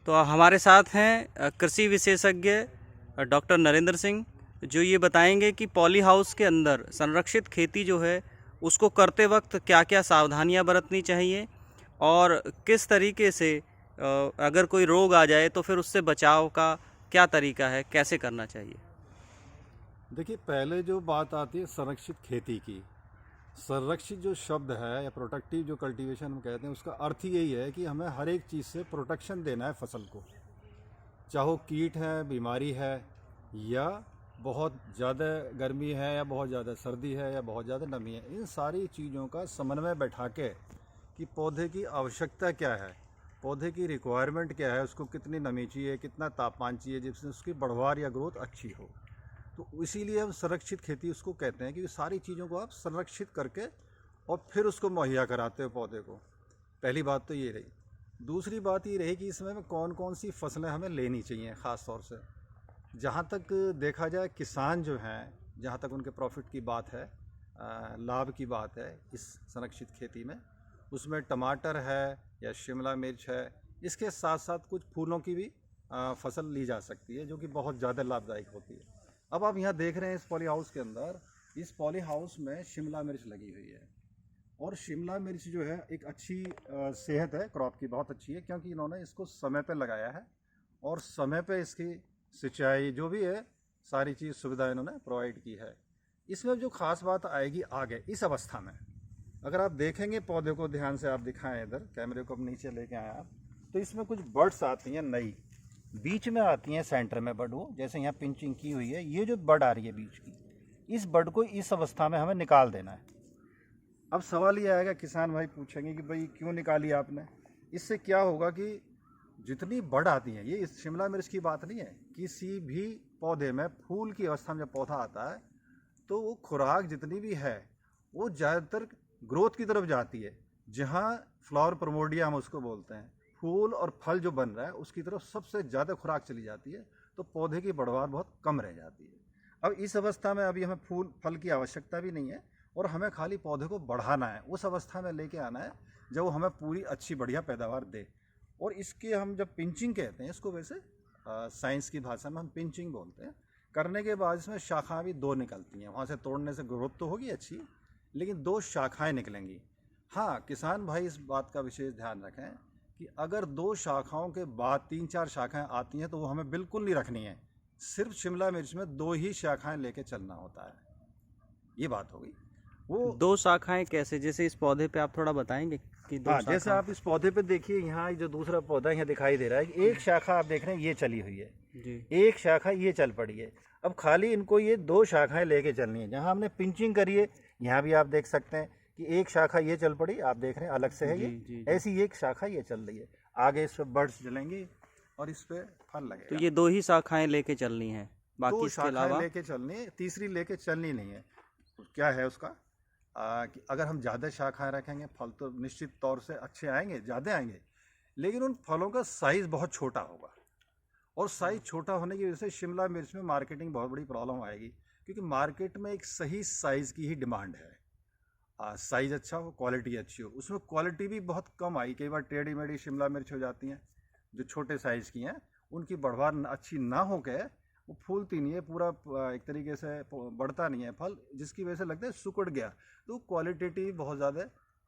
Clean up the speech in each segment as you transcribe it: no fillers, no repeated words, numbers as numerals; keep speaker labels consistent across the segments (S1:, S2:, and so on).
S1: तो हमारे साथ हैं कृषि विशेषज्ञ डॉक्टर नरेंद्र सिंह, जो ये बताएंगे कि पॉली हाउस के अंदर संरक्षित खेती जो है उसको करते वक्त क्या क्या सावधानियां बरतनी चाहिए और किस तरीके से अगर कोई रोग आ जाए तो फिर उससे बचाव का क्या तरीका है, कैसे करना चाहिए।
S2: देखिए, पहले जो बात आती है संरक्षित खेती की। संरक्षित जो शब्द है या प्रोटेक्टिव जो कल्टीवेशन हम कहते हैं, उसका अर्थ ही यही है कि हमें हर एक चीज़ से प्रोटेक्शन देना है फसल को, चाहे वो कीट है, बीमारी है, या बहुत ज़्यादा गर्मी है, या बहुत ज़्यादा सर्दी है, या बहुत ज़्यादा नमी है। इन सारी चीज़ों का समन्वय बैठा के कि पौधे की आवश्यकता क्या है, पौधे की रिक्वायरमेंट क्या है, उसको कितनी नमी चाहिए, कितना तापमान चाहिए जिससे उसकी बढ़वार या ग्रोथ अच्छी हो। तो इसीलिए हम संरक्षित खेती उसको कहते हैं कि सारी चीज़ों को आप संरक्षित करके और फिर उसको मुहैया कराते हो पौधे को। पहली बात तो ये रही। दूसरी बात ये रही कि इसमें में कौन कौन सी फसलें हमें लेनी चाहिए। ख़ास तौर से जहाँ तक देखा जाए, किसान जो हैं, जहाँ तक उनके प्रॉफिट की बात है, लाभ की बात है इस संरक्षित खेती में, उसमें टमाटर है या शिमला मिर्च है, इसके साथ साथ कुछ फूलों की भी फसल ली जा सकती है, जो कि बहुत ज़्यादा लाभदायक होती है। अब आप यहाँ देख रहे हैं इस पॉली हाउस के अंदर, इस पॉली हाउस में शिमला मिर्च लगी हुई है। और शिमला मिर्च जो है एक अच्छी सेहत है, क्रॉप की बहुत अच्छी है, क्योंकि इन्होंने इसको समय पे लगाया है और समय पे इसकी सिंचाई जो भी है सारी चीज़ सुविधा इन्होंने प्रोवाइड की है। इसमें जो ख़ास बात आएगी आगे इस अवस्था में, अगर आप देखेंगे पौधे को ध्यान से, आप दिखाएं इधर कैमरे को, अब नीचे लेके आए आप, तो इसमें कुछ बर्ड्स आती हैं नई, बीच में आती हैं सेंटर में बर्ड, वो जैसे यहाँ पिंचिंग की हुई है, ये जो बर्ड आ रही है बीच की, इस बर्ड को इस अवस्था में हमें निकाल देना है। अब सवाल ये आएगा, किसान भाई पूछेंगे कि भाई क्यों निकाली आपने। इससे क्या होगा कि जितनी बर्ड आती हैं, ये इस शिमला मिर्च की बात नहीं है, किसी भी पौधे में फूल की अवस्था में जब पौधा आता है तो वो खुराक जितनी भी है वो ज़्यादातर ग्रोथ की तरफ जाती है। जहाँ फ्लावर प्रमोडिया हम उसको बोलते हैं, फूल और फल जो बन रहा है उसकी तरफ सबसे ज़्यादा खुराक चली जाती है, तो पौधे की बढ़वार बहुत कम रह जाती है। अब इस अवस्था में अभी हमें फूल फल की आवश्यकता भी नहीं है और हमें खाली पौधे को बढ़ाना है, उस अवस्था में लेके आना है जब वो हमें पूरी अच्छी बढ़िया पैदावार दे। और इसके हम जब पिंचिंग कहते हैं इसको, वैसे साइंस की भाषा में हम पिंचिंग बोलते हैं, करने के बाद इसमें शाखाएँ भी 2 निकलती हैं। वहाँ से तोड़ने से ग्रोथ तो होगी अच्छी, लेकिन 2 शाखाएँ निकलेंगी। हाँ, किसान भाई इस बात का विशेष ध्यान रखें कि अगर 2 शाखाओं के बाद 3-4 शाखाएं आती हैं तो वो हमें बिल्कुल नहीं रखनी है। सिर्फ शिमला मिर्च में 2 ही शाखाएं लेके चलना होता है। ये बात हो गई। वो
S1: 2 शाखाएं कैसे, जैसे इस पौधे पे आप थोड़ा बताएंगे कि 2
S2: हाँ, जैसे
S1: शाखाएं।
S2: आप इस पौधे पे देखिए, यहाँ जो दूसरा पौधा यहाँ दिखाई दे रहा है, एक शाखा आप देख रहे हैं ये चली हुई है,
S1: जी
S2: एक शाखा ये चल पड़ी है। अब खाली इनको ये 2 शाखाएं लेके चलनी है। जहाँ हमने पिंचिंग करी है, यहाँ भी आप देख सकते हैं कि एक शाखा ये चल पड़ी, आप देख रहे हैं अलग से है
S1: जी
S2: ये,
S1: जी जी।
S2: ऐसी एक शाखा ये चल रही है। आगे इस पे बर्ड्स जलेंगे और इस पे फल
S1: तो
S2: लगेगा।
S1: ये 2 ही शाखाएं लेके चलनी है, बाकी
S2: 2
S1: इसके
S2: शाखाएं
S1: अलावा।
S2: लेके चलनी है, तीसरी लेके चलनी नहीं है। क्या है उसका कि अगर हम ज़्यादा शाखाएं रखेंगे, फल तो निश्चित तौर से अच्छे आएंगे, ज़्यादा आएंगे, लेकिन उन फलों का साइज़ बहुत छोटा होगा। और साइज़ छोटा होने की वजह से शिमला मिर्च में मार्केटिंग बहुत बड़ी प्रॉब्लम आएगी, क्योंकि मार्केट में एक सही साइज़ की ही डिमांड है। साइज़ अच्छा हो, क्वालिटी अच्छी हो। उसमें क्वालिटी भी बहुत कम आई, कई बार टेढ़ी मेढ़ी शिमला मिर्च हो जाती हैं जो छोटे साइज़ की हैं, उनकी बढ़वार अच्छी ना हो के वो फूलती नहीं है, पूरा एक तरीके से बढ़ता नहीं है फल, जिसकी वजह से लगता है सुकड़ गया, तो क्वालिटेटिव बहुत ज़्यादा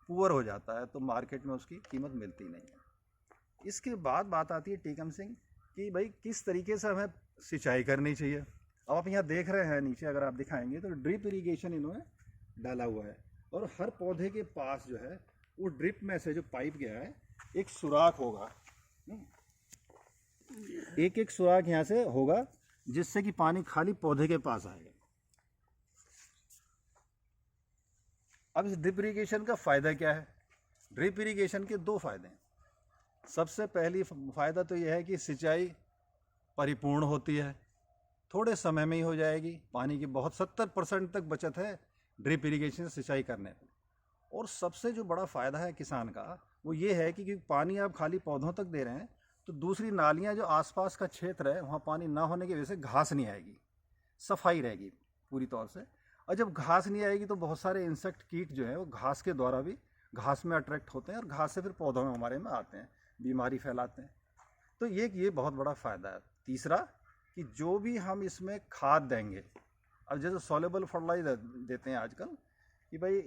S2: पुअर हो जाता है, तो मार्केट में उसकी कीमत मिलती नहीं है। इसके बाद बात आती है टीकम सिंह कि भाई किस तरीके से हमें सिंचाई करनी चाहिए। अब आप यहाँ देख रहे हैं नीचे, अगर आप दिखाएंगे तो ड्रिप इरिगेशन इन्होंने डाला हुआ है, और हर पौधे के पास जो है वो ड्रिप में से जो पाइप गया है, एक सुराख होगा, एक एक सुराख यहाँ से होगा, जिससे कि पानी खाली पौधे के पास आएगा। अब इस ड्रिप इरिगेशन का फ़ायदा क्या है? ड्रिप इरिगेशन के 2 फ़ायदे हैं। सबसे पहली फ़ायदा तो यह है कि सिंचाई परिपूर्ण होती है, थोड़े समय में ही हो जाएगी। पानी की बहुत 70% तक बचत है ड्रिप इरिगेशन से सिंचाई करने पर। और सबसे जो बड़ा फ़ायदा है किसान का, वो ये है कि पानी आप खाली पौधों तक दे रहे हैं, तो दूसरी नालियाँ जो आसपास का क्षेत्र है वहाँ पानी ना होने की वजह से घास नहीं आएगी, सफाई रहेगी पूरी तौर से। और जब घास नहीं आएगी तो बहुत सारे इंसेक्ट, कीट जो हैं वो घास के द्वारा भी घास में अट्रैक्ट होते हैं, और घास से फिर पौधों में हमारे में आते हैं, बीमारी फैलाते हैं। तो ये बहुत बड़ा फ़ायदा है। तीसरा कि जो भी हम इसमें खाद देंगे, अब जैसे सॉल्युबल फर्टिलाइजर देते हैं आजकल कि भाई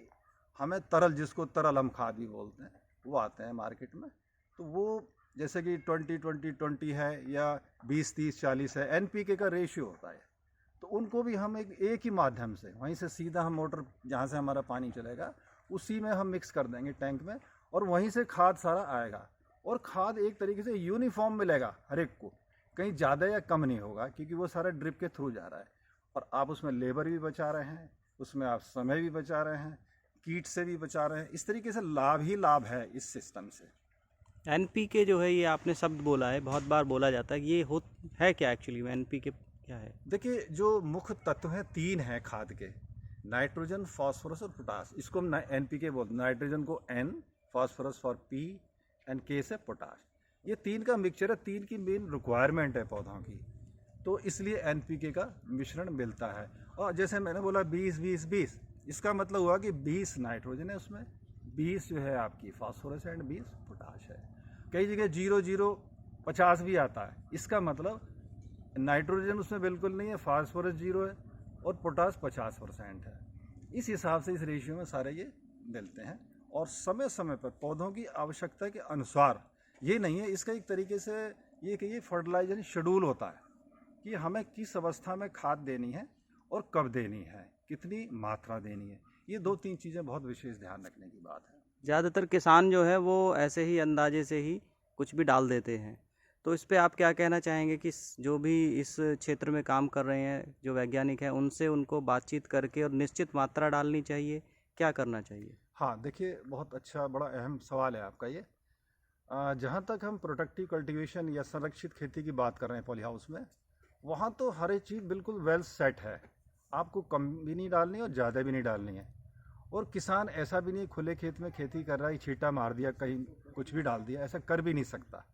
S2: हमें तरल, जिसको तरल हम खाद भी बोलते हैं, वो आते हैं मार्केट में। तो वो जैसे कि 20-20-20 है या 20-30-40 है, एनपीके का रेशियो होता है। तो उनको भी हम एक ही माध्यम से वहीं से सीधा हम मोटर जहाँ से हमारा पानी चलेगा उसी में हम मिक्स कर देंगे टैंक में, और वहीं से खाद सारा आएगा। और खाद एक तरीके से यूनिफॉर्म मिलेगा हर एक को, कहीं ज़्यादा या कम नहीं होगा, क्योंकि वो सारा ड्रिप के थ्रू जा रहा है। और आप उसमें लेबर भी बचा रहे हैं, उसमें आप समय भी बचा रहे हैं, कीट से भी बचा रहे हैं। इस तरीके से लाभ ही लाभ है इस सिस्टम से।
S1: एनपीके जो है, ये आपने शब्द बोला है, बहुत बार बोला जाता है, ये है क्या एक्चुअली में? एनपीके क्या है?
S2: देखिए, जो मुख्य तत्व हैं 3 हैं खाद के, नाइट्रोजन, फास्फोरस और पोटास। इसको हम एनपीके बोलते हैं। नाइट्रोजन को N, phosphorus for P, and K से पोटाश। ये 3 का मिक्सचर है, 3 की मेन रिक्वायरमेंट है पौधों की, तो इसलिए एनपीके का मिश्रण मिलता है। और जैसे मैंने बोला 20-20-20, इसका मतलब हुआ कि 20 नाइट्रोजन है उसमें, 20 जो है आपकी फास्फोरस एंड 20 पोटाश है। कई जगह 0-0-50 भी आता है। इसका मतलब नाइट्रोजन उसमें बिल्कुल नहीं है, फास्फोरस 0 है और पोटाश 50% है। इस हिसाब से इस रेशियो में सारे ये मिलते हैं। और समय समय पर पौधों की आवश्यकता के अनुसार, ये नहीं है, इसका एक तरीके से ये कि ये फर्टिलाइजर शेड्यूल होता है कि हमें किस अवस्था में खाद देनी है और कब देनी है, कितनी मात्रा देनी है। ये 2-3 चीज़ें बहुत विशेष ध्यान रखने की बात है।
S1: ज़्यादातर किसान जो है वो ऐसे ही अंदाजे से ही कुछ भी डाल देते हैं। तो इस पे आप क्या कहना चाहेंगे कि जो भी इस क्षेत्र में काम कर रहे हैं, जो वैज्ञानिक हैं, उनसे उनको बातचीत करके और निश्चित मात्रा डालनी चाहिए, क्या करना चाहिए?
S2: हाँ, देखिए, बहुत अच्छा, बड़ा अहम सवाल है आपका ये। जहाँ तक हम प्रोटेक्टिव कल्टीवेशन या संरक्षित खेती की बात कर रहे हैं पॉली हाउस में, वहाँ तो हर एक चीज़ बिल्कुल वेल सेट है। आपको कम भी नहीं डालनी है और ज़्यादा भी नहीं डालनी है। और किसान ऐसा भी नहीं खुले खेत में खेती कर रहा है, छींटा मार दिया, कहीं कुछ भी डाल दिया, ऐसा कर भी नहीं सकता।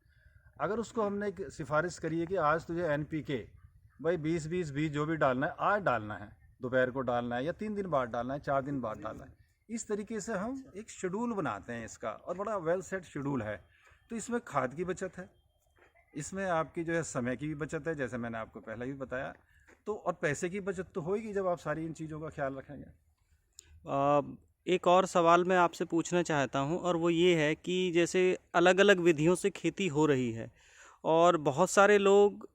S2: अगर उसको हमने एक सिफारिश करी है कि आज तुझे एनपीके भाई 20-20-20 जो भी डालना है आज डालना है, दोपहर को डालना है या 3 दिन बाद डालना है, 4 दिन बाद डालना है, इस तरीके से हम एक शेड्यूल बनाते हैं इसका, और बड़ा वेल सेट शेड्यूल है। तो इसमें खाद की बचत है, इसमें आपकी जो है समय की भी बचत है, जैसे मैंने आपको पहले भी बताया। तो और पैसे की बचत तो होगी जब आप सारी इन चीज़ों का ख्याल रखेंगे।
S1: एक और सवाल मैं आपसे पूछना चाहता हूं, और वो ये है कि जैसे अलग अलग विधियों से खेती हो रही है, और बहुत सारे लोग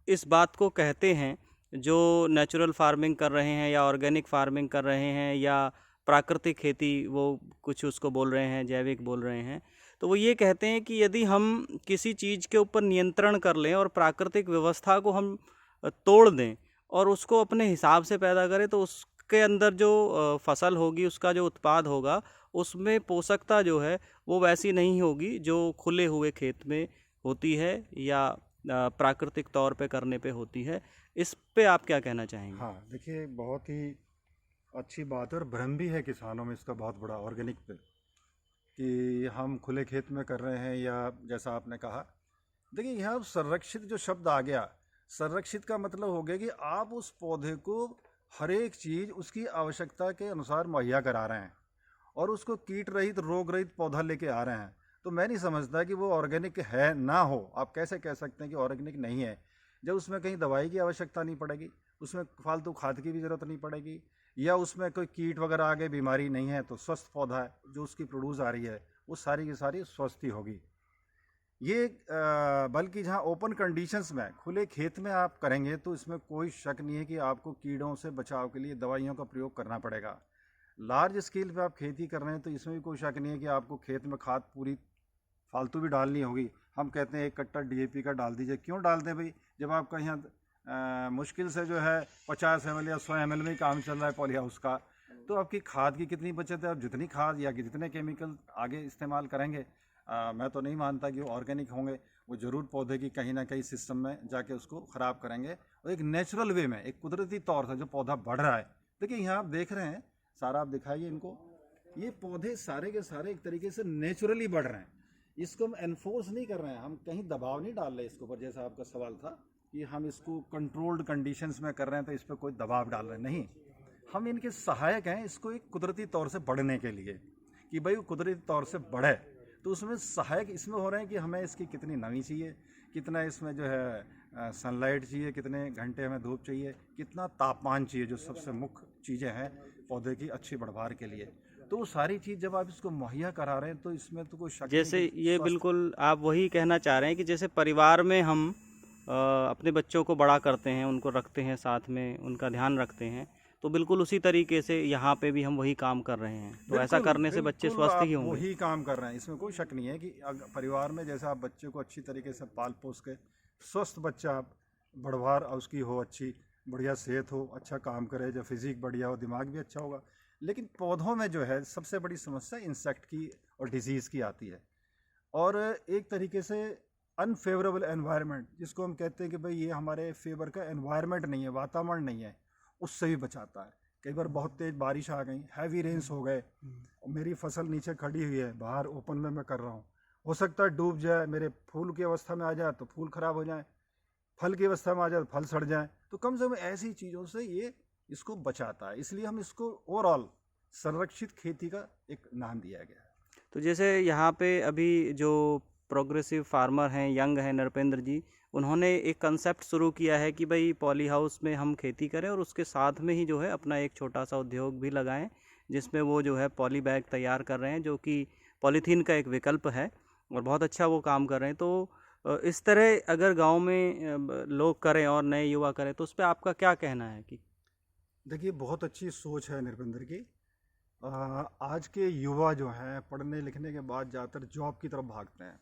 S1: इस बात को कहते हैं, जो नेचुरल फार्मिंग कर रहे हैं या ऑर्गेनिक फार्मिंग कर रहे हैं या प्राकृतिक खेती, वो कुछ उसको बोल रहे हैं, जैविक बोल रहे हैं, तो वो ये कहते हैं कि यदि हम किसी चीज़ के ऊपर नियंत्रण कर लें और प्राकृतिक व्यवस्था को हम तोड़ दें और उसको अपने हिसाब से पैदा करें, तो उसके अंदर जो फसल होगी, उसका जो उत्पाद होगा, उसमें पोषकता जो है वो वैसी नहीं होगी जो खुले हुए खेत में होती है या प्राकृतिक तौर पे करने पे होती है। इस पे आप क्या कहना चाहेंगे?
S2: हाँ, देखिए, बहुत ही अच्छी बात है और भ्रम भी है किसानों में इसका बहुत बड़ा, ऑर्गेनिक पे, कि हम खुले खेत में कर रहे हैं या जैसा आपने कहा। देखिए, यहाँ संरक्षित जो शब्द आ गया, संरक्षित का मतलब हो गया कि आप उस पौधे को हर एक चीज़ उसकी आवश्यकता के अनुसार मुहैया करा रहे हैं और उसको कीट रहित, रोग रहित पौधा लेके आ रहे हैं। तो मैं नहीं समझता कि वो ऑर्गेनिक है ना हो। आप कैसे कह सकते हैं कि ऑर्गेनिक नहीं है, जब उसमें कहीं दवाई की आवश्यकता नहीं पड़ेगी, उसमें फालतू खाद की भी ज़रूरत नहीं पड़ेगी, या उसमें कोई कीट वगैरह आ गए, बीमारी नहीं है, तो स्वस्थ पौधा है, जो उसकी प्रोड्यूस आ रही है वो सारी की सारी स्वस्थ ही होगी। ये बल्कि जहाँ ओपन कंडीशंस में, खुले खेत में आप करेंगे तो इसमें कोई शक नहीं है कि आपको कीड़ों से बचाव के लिए दवाइयों का प्रयोग करना पड़ेगा। लार्ज स्केल पे आप खेती कर रहे हैं तो इसमें भी कोई शक नहीं है कि आपको खेत में खाद पूरी फालतू भी डालनी होगी। हम कहते हैं 1 कट्टा डीएपी का डाल दीजिए। क्यों डाल दें भाई, जब आपका यहाँ मुश्किल से जो है 50 ml या 100 ml में ही काम चल रहा है पॉली हाउस का, तो आपकी खाद की कितनी बचत है? आप जितनी खाद या जितने केमिकल आगे इस्तेमाल करेंगे, मैं तो नहीं मानता कि वो ऑर्गेनिक होंगे। वो ज़रूर पौधे की कहीं ना कहीं सिस्टम में जाके उसको ख़राब करेंगे। और एक नेचुरल वे में, एक कुदरती तौर से जो पौधा बढ़ रहा है, देखिए यहाँ आप देख रहे हैं, सारा आप दिखाइए इनको, ये पौधे सारे के सारे एक तरीके से नेचुरली बढ़ रहे हैं। इसको हम एनफोर्स नहीं कर रहे हैं, हम कहीं दबाव नहीं डाल रहे इसके ऊपर। जैसा आपका सवाल था कि हम इसको कंट्रोल्ड कंडीशंस में कर रहे हैं तो इस पर कोई दबाव डाल रहे हैं, नहीं। हम इनके सहायक हैं इसको एक कुदरती तौर से बढ़ने के लिए, कि भाई वो कुदरती तौर से बढ़े। तो उसमें सहायक इसमें हो रहे हैं कि हमें इसकी कितनी नमी चाहिए, कितना इसमें जो है सनलाइट चाहिए, कितने घंटे हमें धूप चाहिए, कितना तापमान चाहिए, जो सबसे मुख्य चीज़ें हैं पौधे की अच्छी बढ़वार के लिए। तो वो सारी चीज़ जब आप इसको मुहैया करा रहे हैं तो इसमें तो कोई शक नहीं
S1: जैसे
S2: कि
S1: ये बिल्कुल आप वही कहना चाह रहे हैं कि जैसे परिवार में हम अपने बच्चों को बड़ा करते हैं, उनको रखते हैं साथ में, उनका ध्यान रखते हैं, तो बिल्कुल उसी तरीके से यहाँ पे भी हम वही काम कर रहे हैं। तो ऐसा
S2: बिल्कुल
S1: करने से बच्चे
S2: बिल्कुल
S1: स्वस्थ
S2: आप
S1: ही होंगे।
S2: वही काम कर रहे हैं, इसमें कोई शक नहीं है कि परिवार में जैसे आप बच्चे को अच्छी तरीके से पाल पोस के स्वस्थ बच्चा आप बढ़वार उसकी हो, अच्छी बढ़िया सेहत हो, अच्छा काम करे, जब फिजिक बढ़िया हो, दिमाग भी अच्छा होगा। लेकिन पौधों में जो है सबसे बड़ी समस्या इंसेक्ट की और डिजीज़ की आती है, और एक तरीके से अनफेवरेबल एनवायरनमेंट जिसको हम कहते हैं कि भाई ये हमारे फेवर का एनवायरनमेंट नहीं है, वातावरण नहीं है, उससे भी बचाता है। कई बार बहुत तेज़ बारिश आ गई, हैवी रेन्स हो गए, और मेरी फसल नीचे खड़ी हुई है, बाहर ओपन में मैं कर रहा हूँ, हो सकता है डूब जाए, मेरे फूल की अवस्था में आ जाए तो फूल खराब हो जाए, फल की अवस्था में आ जाए तो फल सड़ जाए। तो कम से कम ऐसी चीज़ों से ये इसको बचाता है, इसलिए हम इसको ओवरऑल संरक्षित खेती का एक नाम दिया गया है।
S1: तो जैसे यहाँ पे अभी जो प्रोग्रेसिव फार्मर हैं, यंग हैं, नरपेंद्र जी, उन्होंने एक कंसेप्ट शुरू किया है कि भाई पॉली हाउस में हम खेती करें और उसके साथ में ही जो है अपना एक छोटा सा उद्योग भी लगाएं, जिसमें वो जो है पॉली बैग तैयार कर रहे हैं, जो कि पॉलीथीन का एक विकल्प है, और बहुत अच्छा वो काम कर रहे हैं। तो इस तरह अगर गांव में लोग करें और नए युवा करें तो उस पर आपका क्या कहना है? कि
S2: देखिए बहुत अच्छी सोच है निर्पेंद्र की। आज के युवा जो हैं पढ़ने लिखने के बाद ज़्यादातर जॉब की तरफ भागते हैं,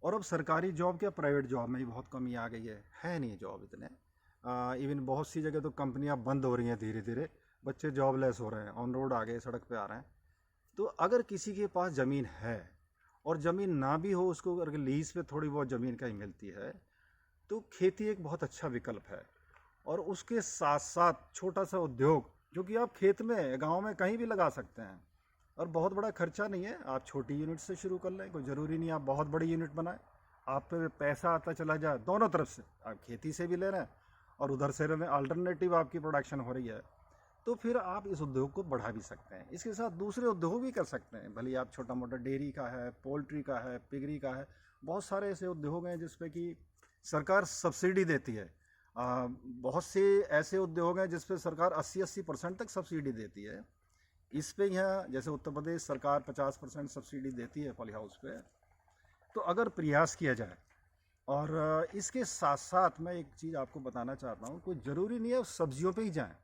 S2: और अब सरकारी जॉब क्या प्राइवेट जॉब में ही बहुत कमी आ गई है नहीं जॉब इतने। इवन बहुत सी जगह तो कंपनियां बंद हो रही हैं धीरे धीरे, बच्चे जॉबलेस हो रहे हैं, ऑन रोड आ गए, सड़क पे आ रहे हैं। तो अगर किसी के पास ज़मीन है, और ज़मीन ना भी हो उसको अगर लीज पे थोड़ी बहुत ज़मीन कहीं मिलती है, तो खेती एक बहुत अच्छा विकल्प है। और उसके साथ साथ छोटा सा उद्योग जो कि आप खेत में, गांव में कहीं भी लगा सकते हैं, और बहुत बड़ा खर्चा नहीं है। आप छोटी यूनिट से शुरू कर लें, कोई ज़रूरी नहीं आप बहुत बड़ी यूनिट बनाएं, आप पे पैसा आता चला जाए दोनों तरफ से, आप खेती से भी ले रहे हैं और उधर से रहे, अल्टरनेटिव आपकी प्रोडक्शन हो रही है, तो फिर आप इस उद्योग को बढ़ा भी सकते हैं। इसके साथ दूसरे उद्योग भी कर सकते हैं, भले आप छोटा मोटा डेयरी का है, पोल्ट्री का है, पिगरी का है, बहुत सारे ऐसे उद्योग हैं जिसपे कि सरकार सब्सिडी देती है। बहुत से ऐसे उद्योग हैं जिस पे सरकार 80% तक सब्सिडी देती है। इस पे यहाँ जैसे उत्तर प्रदेश सरकार 50% सब्सिडी देती है पॉली हाउस पे। तो अगर प्रयास किया जाए, और इसके साथ साथ मैं एक चीज़ आपको बताना चाहता हूँ, कोई ज़रूरी नहीं है सब्जियों पे ही जाएं,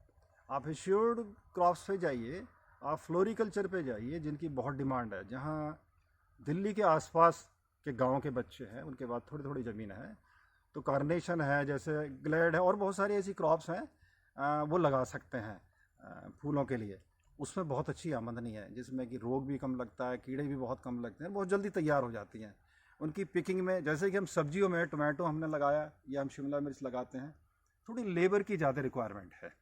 S2: आप एश्योर्ड क्रॉप्स पे जाइए, आप फ्लोरिकल्चर पे जाइए जिनकी बहुत डिमांड है। जहाँ दिल्ली के आसपास के गांव के बच्चे हैं उनके पास थोड़ी थोड़ी ज़मीन है, तो कार्नेशन है, जैसे ग्लेड है, और बहुत सारी ऐसी क्रॉप्स हैं वो लगा सकते हैं फूलों के लिए। उसमें बहुत अच्छी आमदनी है, जिसमें कि रोग भी कम लगता है, कीड़े भी बहुत कम लगते हैं, बहुत जल्दी तैयार हो जाती हैं। उनकी पिकिंग में, जैसे कि हम सब्जियों में टोमेटो हमने लगाया या हम शिमला मिर्च लगाते हैं, थोड़ी लेबर की ज़्यादा रिक्वायरमेंट है।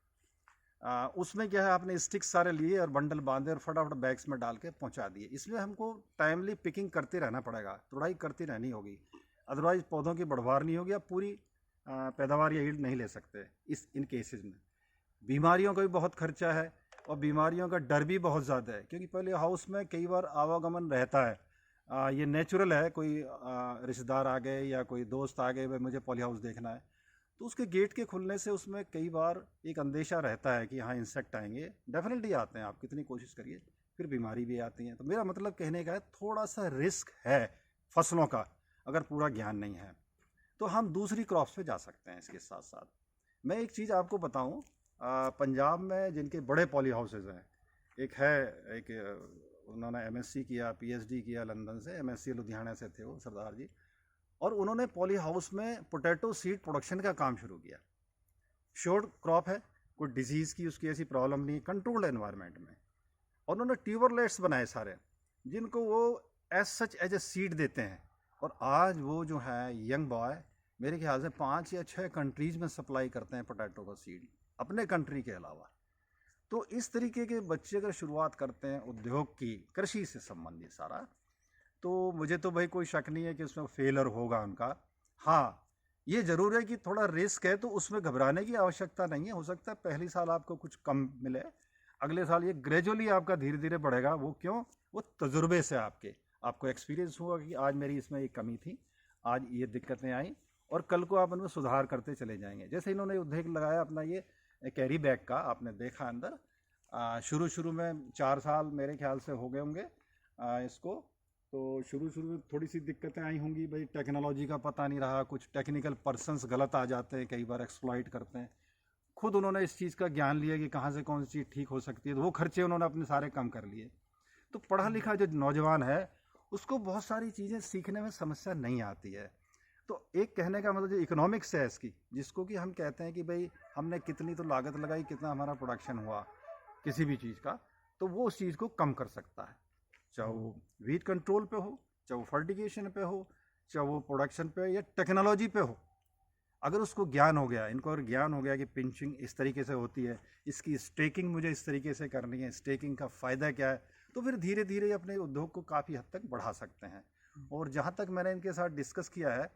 S2: उसमें क्या है, आपने स्टिक्स सारे लिए और बंडल बांधे और फटाफट बैग्स में डाल के पहुँचा दिए। इसमें हमको टाइमली पिकिंग करते रहना पड़ेगा, तुड़ाई करती रहनी होगी, अदरवाइज पौधों की बढ़वार नहीं होगी, आप पूरी पैदावार या यील्ड नहीं ले सकते। इन केसेस में बीमारियों का भी बहुत खर्चा है, और बीमारियों का डर भी बहुत ज़्यादा है, क्योंकि पहले हाउस में कई बार आवागमन रहता है। ये नेचुरल है, कोई रिश्तेदार आ गए या कोई दोस्त आ गए, भाई मुझे पॉली हाउस देखना है, तो उसके गेट के खुलने से उसमें कई बार एक अंदेशा रहता है कि हाँ इंसेक्ट आएंगे, डेफिनेटली आते हैं, आप कितनी कोशिश करिए, फिर बीमारी भी आती है। तो मेरा मतलब कहने का है थोड़ा सा रिस्क है फसलों का, अगर पूरा ज्ञान नहीं है तो हम दूसरी क्रॉप्स पे जा सकते हैं। इसके साथ साथ मैं एक चीज़ आपको बताऊं, पंजाब में जिनके बड़े पॉली हाउसेज हैं, एक उन्होंने एमएससी किया, पीएचडी किया लंदन से, एमएससी लुधियाना से थे वो सरदार जी, और उन्होंने पॉली हाउस में पोटैटो सीड प्रोडक्शन का काम शुरू किया। शॉर्ट क्रॉप है, कोई डिजीज़ की उसकी ऐसी प्रॉब्लम नहीं, कंट्रोल्ड एनवायरनमेंट में, और उन्होंने ट्यूबरलेट्स बनाए सारे, जिनको वो as such as a seed देते हैं। और आज वो जो है यंग बॉय मेरे ख्याल से 5 या 6 कंट्रीज़ में सप्लाई करते हैं पोटैटो का सीड, अपने कंट्री के अलावा। तो इस तरीके के बच्चे अगर शुरुआत करते हैं उद्योग की, कृषि से संबंधित सारा, तो मुझे तो भाई कोई शक नहीं है कि उसमें फेलर होगा उनका। हाँ, ये ज़रूर है कि थोड़ा रिस्क है, तो उसमें घबराने की आवश्यकता नहीं है। हो सकता है पहली साल आपको कुछ कम मिले, अगले साल ये ग्रेजुअली आपका धीरे धीरे बढ़ेगा। वो क्यों? वो तजुर्बे से आपके, आपको एक्सपीरियंस हुआ कि आज मेरी इसमें ये कमी थी, आज ये दिक्कतें आई, और कल को आप उनमें सुधार करते चले जाएंगे। जैसे इन्होंने उद्योग लगाया अपना ये कैरी बैग का, आपने देखा अंदर शुरू में 4 साल मेरे ख्याल से हो गए होंगे इसको। तो शुरू में थोड़ी सी दिक्कतें आई होंगी, भाई टेक्नोलॉजी का पता नहीं रहा, कुछ टेक्निकल पर्सन्स गलत आ जाते हैं, कई बार एक्सप्लॉइट करते हैं। खुद उन्होंने इस चीज़ का ज्ञान लिया कि कहाँ से कौन सी चीज़ ठीक हो सकती है, तो वो खर्चे उन्होंने अपने सारे कम कर लिए। तो पढ़ा लिखा जो नौजवान है उसको बहुत सारी चीज़ें सीखने में समस्या नहीं आती है। तो एक कहने का मतलब जो इकोनॉमिक्स है इसकी, जिसको कि हम कहते हैं कि भाई हमने कितनी तो लागत लगाई, कितना हमारा प्रोडक्शन हुआ किसी भी चीज़ का, तो वो उस चीज़ को कम कर सकता है। चाहे वो वीट कंट्रोल पे हो, चाहे वो फर्टिगेशन पे हो, चाहे वो प्रोडक्शन पे या टेक्नोलॉजी पे हो। अगर उसको ज्ञान हो गया, इनको अगर ज्ञान हो गया कि पिंचिंग इस तरीके से होती है, इसकी स्टेकिंग मुझे इस तरीके से करनी है, स्टेकिंग का फ़ायदा क्या है, तो फिर धीरे धीरे अपने उद्योग को काफ़ी हद तक बढ़ा सकते हैं। और जहाँ तक मैंने इनके साथ डिस्कस किया है,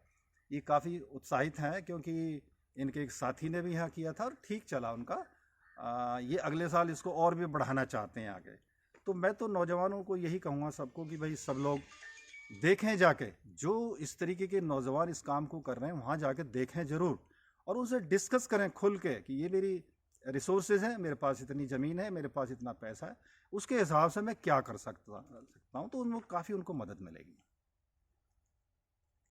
S2: ये काफ़ी उत्साहित हैं, क्योंकि इनके एक साथी ने भी यहाँ किया था और ठीक चला उनका। ये अगले साल इसको और भी बढ़ाना चाहते हैं आगे। तो मैं तो नौजवानों को यही कहूँगा सबको कि भाई सब लोग देखें जाके, जो इस तरीके के नौजवान इस काम को कर रहे हैं वहाँ जाके देखें ज़रूर, और उनसे डिस्कस करें खुल के कि ये मेरी रिसोर्सेज हैं, मेरे पास इतनी ज़मीन है, मेरे पास इतना पैसा है, उसके हिसाब से मैं क्या कर सकता हूँ, तो उनको काफ़ी उनको मदद मिलेगी।